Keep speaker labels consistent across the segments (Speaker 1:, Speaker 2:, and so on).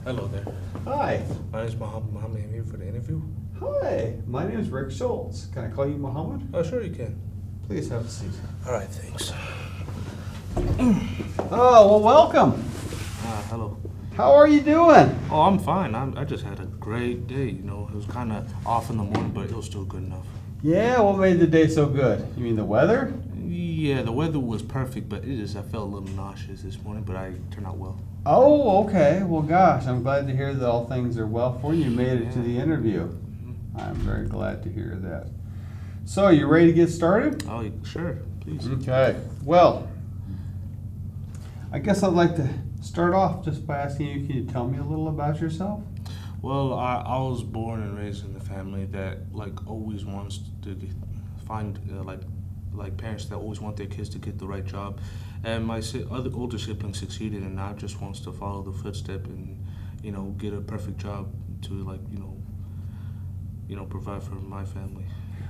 Speaker 1: Hello there.
Speaker 2: Hi.
Speaker 1: My name is Mohammed. I'm here for the interview.
Speaker 2: Hi. My name is Rick Schultz. Can I call you Muhammad?
Speaker 1: Oh, sure you can.
Speaker 2: Please have a seat.
Speaker 1: All right, thanks.
Speaker 2: Oh, well, welcome.
Speaker 1: Hello.
Speaker 2: How are you doing?
Speaker 1: Oh, I'm fine. I just had a great day. It was kind of off in the morning, but it was still good enough.
Speaker 2: Yeah, what made the day so good? You mean the weather?
Speaker 1: Yeah, the weather was perfect, but I felt a little nauseous this morning, but I turned out well.
Speaker 2: Oh, okay. Well, gosh, I'm glad to hear that all things are well for you. You made it to the interview. I'm very glad to hear that. So, you ready to get started?
Speaker 1: Oh, sure, please.
Speaker 2: Okay. Well, I guess I'd like to start off just by asking you, can you tell me a little about yourself?
Speaker 1: Well, I was born and raised in a family that always wants to find parents that always want their kids to get the right job, and my other older sibling succeeded, and now just wants to follow the footstep and get a perfect job to provide for my family.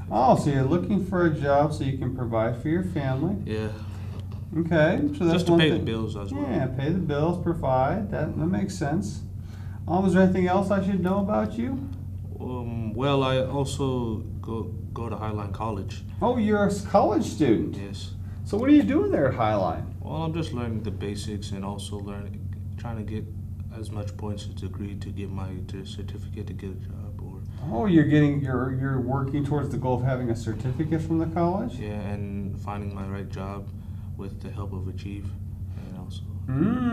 Speaker 2: Oh, so you're looking for a job so you can provide for your family.
Speaker 1: Yeah.
Speaker 2: Okay, so that's
Speaker 1: Just to
Speaker 2: one
Speaker 1: pay
Speaker 2: thing.
Speaker 1: the bills as well.
Speaker 2: Yeah, pay the bills, provide. That makes sense. Is there anything else I should know about you?
Speaker 1: Well, I also go to Highline College.
Speaker 2: Oh, you're a college student.
Speaker 1: Yes.
Speaker 2: So what are you doing there at Highline?
Speaker 1: Well, I'm just learning the basics and also trying to get as much points as degree to get my certificate to get a job.
Speaker 2: Oh, you're working towards the goal of having a certificate from the college?
Speaker 1: Yeah, and finding my right job with the help of Achieve, and also.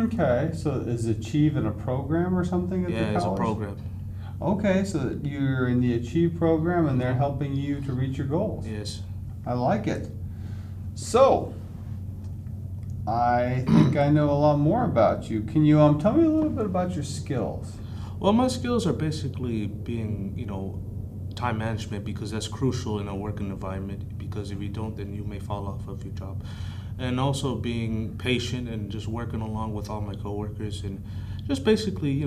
Speaker 2: Okay, so is Achieve in a program or something at the college?
Speaker 1: Yeah, it's a program.
Speaker 2: Okay, so you're in the Achieve program and they're helping you to reach your goals.
Speaker 1: Yes.
Speaker 2: I like it. So, I think I know a lot more about you. Can you tell me a little bit about your skills?
Speaker 1: Well, my skills are basically being, time management, because that's crucial in a working environment, because if you don't, then you may fall off of your job. And also being patient and just working along with all my coworkers and just basically,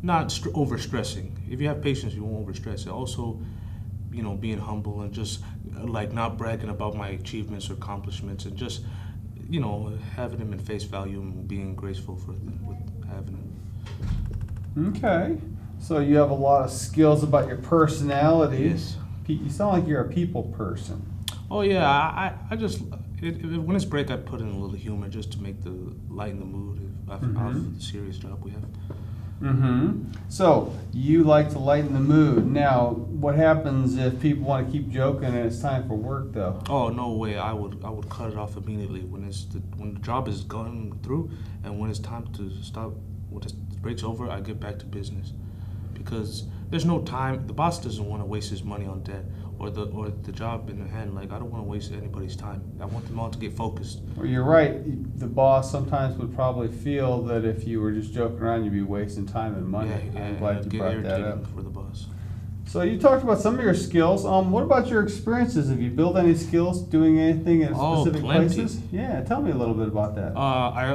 Speaker 1: not overstressing. If you have patience, you won't overstress it. Also, being humble and just not bragging about my achievements or accomplishments, and just, having them in face value and being graceful with having them.
Speaker 2: Okay, so you have a lot of skills about your personality.
Speaker 1: Yes.
Speaker 2: You sound like you're a people person.
Speaker 1: Oh yeah, I just when it's break, I put in a little humor just to make the lighten the mood of the serious job we have.
Speaker 2: Mm-hmm. So you like to lighten the mood. Now, what happens if people want to keep joking and it's time for work, though?
Speaker 1: Oh no way! I would cut it off immediately when the job is going through, and when it's time to stop. When the break's over, I get back to business, because there's no time. The boss doesn't want to waste his money on debt or the job in the hand. I don't want to waste anybody's time. I want them all to get focused.
Speaker 2: Well, you're right. The boss sometimes would probably feel that if you were just joking around, you'd be wasting time and money.
Speaker 1: Yeah,
Speaker 2: I'm glad you
Speaker 1: get
Speaker 2: brought that
Speaker 1: irritating
Speaker 2: up.
Speaker 1: for the boss.
Speaker 2: So you talked about some of your skills. What about your experiences? Have you built any skills doing anything at specific
Speaker 1: plenty.
Speaker 2: places? Yeah, tell me a little bit about that.
Speaker 1: I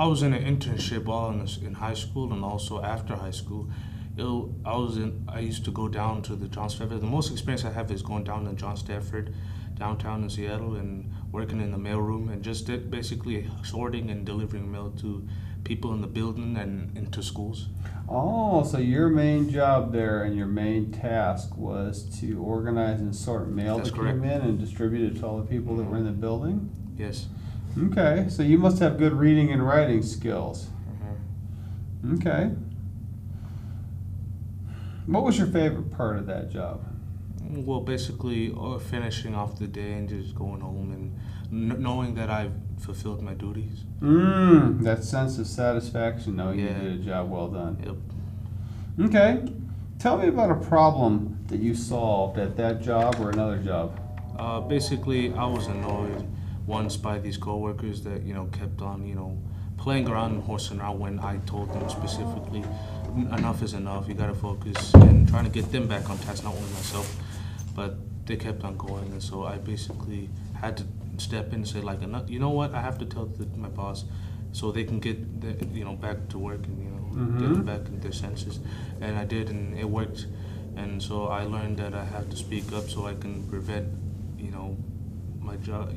Speaker 1: was in an internship while in high school and also after high school. I used to go down to the John Stafford. The most experience I have is going down to John Stafford, downtown in Seattle, and working in the mailroom and just basically sorting and delivering mail to people in the building and into schools.
Speaker 2: Oh, so your main job there and your main task was to organize and sort mail
Speaker 1: That's
Speaker 2: that
Speaker 1: correct.
Speaker 2: came in and distribute it to all the people that were in the building?
Speaker 1: Yes.
Speaker 2: Okay, so you must have good reading and writing skills. Okay. What was your favorite part of that job?
Speaker 1: Well, basically finishing off the day and just going home and knowing that I've fulfilled my duties.
Speaker 2: That sense of satisfaction knowing you
Speaker 1: Yeah.
Speaker 2: did a job well done.
Speaker 1: Yep.
Speaker 2: Okay. Tell me about a problem that you solved at that job or another job.
Speaker 1: Basically, I was annoyed once by these coworkers that kept on playing around and horsing around when I told them specifically, enough is enough. You got to focus, and trying to get them back on task, not only myself, but they kept on going, and so I basically had to step in and say enough. You know what? I have to tell my boss so they can get back to work and get them back in their senses, and I did, and it worked. And so I learned that I have to speak up so I can prevent my job,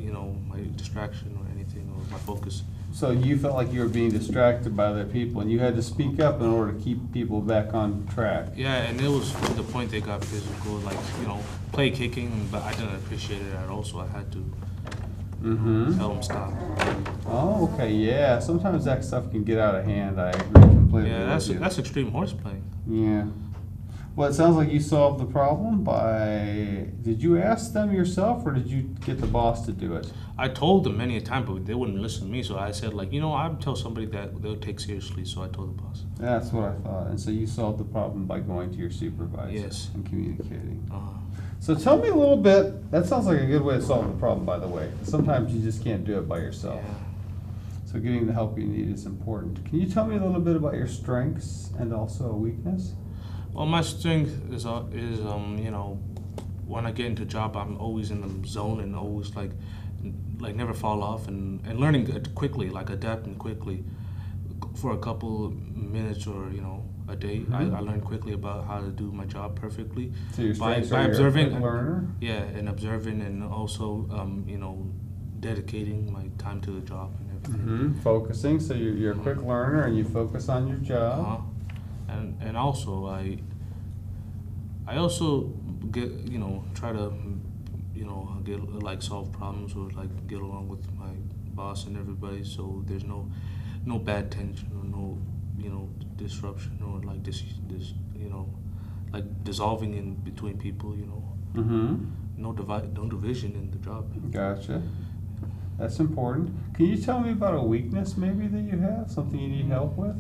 Speaker 1: my distraction or anything, or my focus
Speaker 2: So you felt like you were being distracted by other people, and you had to speak up in order to keep people back on track.
Speaker 1: Yeah, and it was to the point they got physical, like, play kicking, but I didn't appreciate it at all, so I had to
Speaker 2: Mm-hmm.
Speaker 1: tell them stop.
Speaker 2: Oh, okay, yeah. Sometimes that stuff can get out of hand. I agree completely
Speaker 1: Yeah,
Speaker 2: with you.
Speaker 1: that's extreme horse playing.
Speaker 2: Yeah. Well, it sounds like you solved the problem by. Did you ask them yourself, or did you get the boss to do it?
Speaker 1: I told them many a time, but they wouldn't listen to me, so I said, like, I'd tell somebody that they'll take seriously, so I told the boss.
Speaker 2: That's what I thought. And so you solved the problem by going to your supervisor
Speaker 1: Yes.
Speaker 2: and communicating.
Speaker 1: Uh-huh.
Speaker 2: So tell me a little bit. That sounds like a good way to solve the problem, by the way. Sometimes you just can't do it by yourself.
Speaker 1: Yeah.
Speaker 2: So getting the help you need is important. Can you tell me a little bit about your strengths and also a weakness?
Speaker 1: Well, my strength is when I get into a job, I'm always in the zone and always like never fall off and learning quickly, like adapting quickly. For a couple minutes or a day, I learn quickly about how to do my job perfectly.
Speaker 2: So your
Speaker 1: by
Speaker 2: strengths are
Speaker 1: observing,
Speaker 2: you're a quick learner?
Speaker 1: yeah, and observing and also dedicating my time to the job and everything.
Speaker 2: Focusing, so you're a quick learner and you focus on your job.
Speaker 1: Uh-huh. And also I also get try to get like solve problems or like get along with my boss and everybody, so there's no bad tension or no disruption or like this like dissolving in between people. No division in the job.
Speaker 2: Gotcha. That's important. Can you tell me about a weakness maybe that you have? Something you need help with?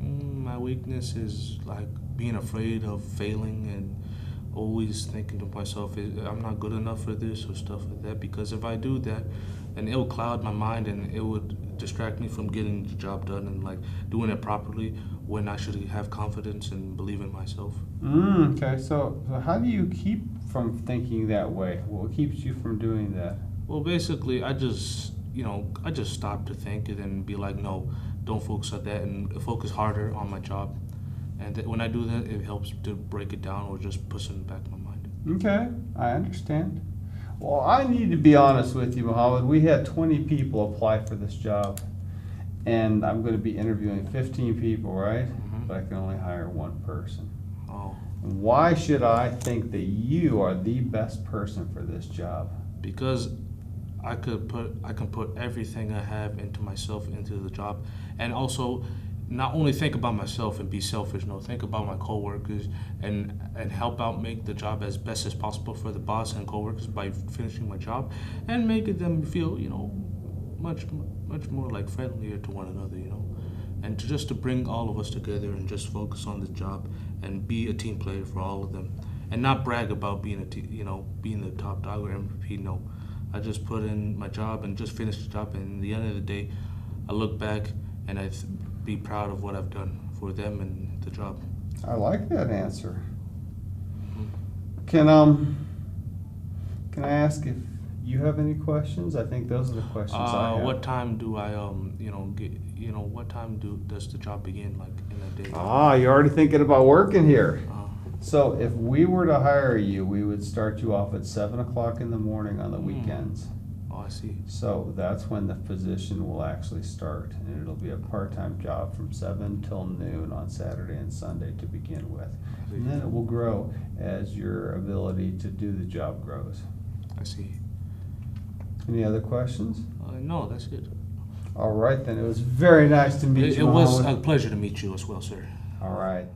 Speaker 1: My weakness is like being afraid of failing and always thinking to myself, I'm not good enough for this or stuff like that, because if I do that, then it will cloud my mind and it would distract me from getting the job done and like doing it properly when I should have confidence and believe in myself.
Speaker 2: Okay, so how do you keep from thinking that way? What keeps you from doing that?
Speaker 1: Well, basically, I just stop to think and then be like, no, don't focus on that and focus harder on my job. And when I do that, it helps to break it down or just push it in the back of my mind.
Speaker 2: Okay, I understand. Well, I need to be honest with you, Mohammed. We had 20 people apply for this job, and I'm going to be interviewing 15 people, right? But I can only hire one person.
Speaker 1: Oh.
Speaker 2: Why should I think that you are the best person for this job?
Speaker 1: Because I can put everything I have into myself into the job, and also not only think about myself and be selfish, no, think about my coworkers and help out make the job as best as possible for the boss and coworkers by finishing my job and making them feel, much more like friendlier to one another, and just to bring all of us together and just focus on the job and be a team player for all of them and not brag about being being the top dog or MVP. No, I just put in my job and just finish the job, and at the end of the day, I look back and be proud of what I've done for them and the job.
Speaker 2: I like that answer. Can I ask if you have any questions? I think those are the questions I have.
Speaker 1: What time do I what time does the job begin, like in a day?
Speaker 2: You're already thinking about working here.
Speaker 1: Uh,
Speaker 2: So if we were to hire you, we would start you off at 7 o'clock in the morning on the weekends.
Speaker 1: oh, I see.
Speaker 2: So that's when the position will actually start, and it'll be a part-time job from 7 till noon on Saturday and Sunday to begin with. And then it will grow as your ability to do the job grows.
Speaker 1: I see.
Speaker 2: Any other questions?
Speaker 1: No, that's it.
Speaker 2: All right, then. It was very nice to meet you,
Speaker 1: It was
Speaker 2: Mohammed.
Speaker 1: a pleasure to meet you as well, sir.
Speaker 2: All right.